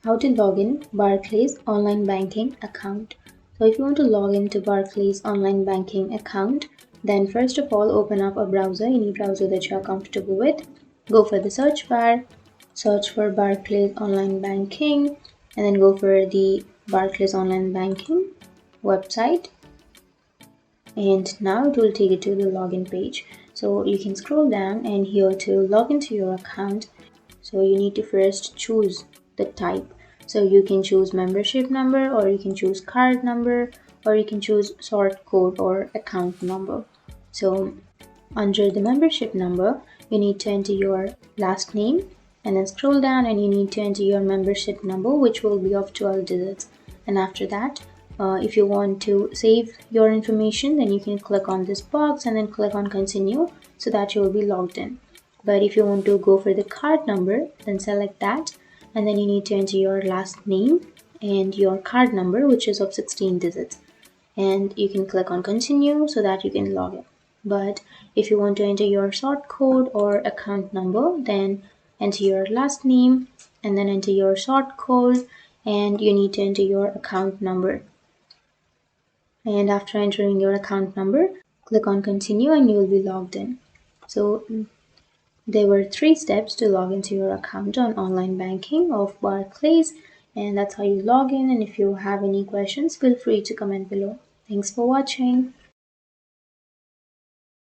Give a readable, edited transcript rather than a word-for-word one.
How to log in Barclays online banking account. So if you want to log into Barclays online banking account, then first of all open up a browser, any browser that you are comfortable with. Go for the search bar, search for Barclays online banking, and then go for the Barclays online banking website. And now it will take you to the login page. So you can scroll down, and here to log into your account, so you need to first choose the type. So you can choose membership number, or you can choose card number, or you can choose sort code or account number. So under the membership number, you need to enter your last name, and then scroll down and you need to enter your membership number, which will be of 12 digits. And after that, if you want to save your information, then you can click on this box and then click on continue, so that you will be logged in. But if you want to go for the card number, then select that, and then you need to enter your last name and your card number, which is of 16 digits. And you can click on continue so that you can log in. But if you want to enter your sort code or account number, then enter your last name and then enter your sort code, and you need to enter your account number. And after entering your account number, click on continue and you will be logged in. So there were 3 steps to log into your account on online banking of Barclays, and that's how you log in. And if you have any questions, feel free to comment below. Thanks for watching.